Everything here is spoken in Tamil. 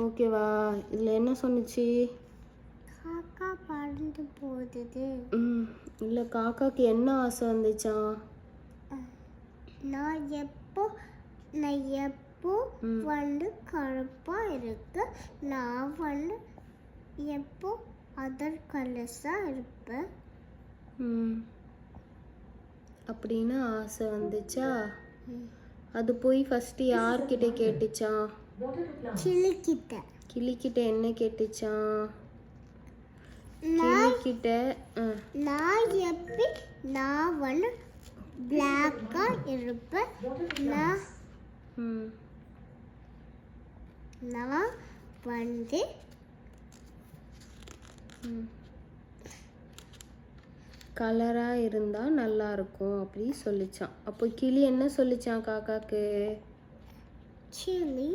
ஓகேவா? இதில் என்ன சொன்னுச்சு? காக்கா பறந்து போகுது. இல்லை, காக்காக்கு என்ன ஆசை வந்துச்சான்? நான் எப்போ வந்து கருப்பா இருக்கு, நான் வந்து எப்போ அதர் கலர்ஸா இருப்பேன் அப்படின்னு ஆசை வந்துச்சா? அது போய் ஃபஸ்ட்டு யார்கிட்ட கேட்டுச்சான்? கிளிக்கிட்ட என்ன கேட்டுச்சான்? கிளிக்கிட்ட நான் வந்து பிளாக்கா இருப்பேன், நான் வந்து கலராக இருந்தால் நல்லா இருக்கும் அப்படி சொல்லிச்சான். அப்போ கிளி என்ன சொல்லிச்சான் காக்காக்கு? கிளி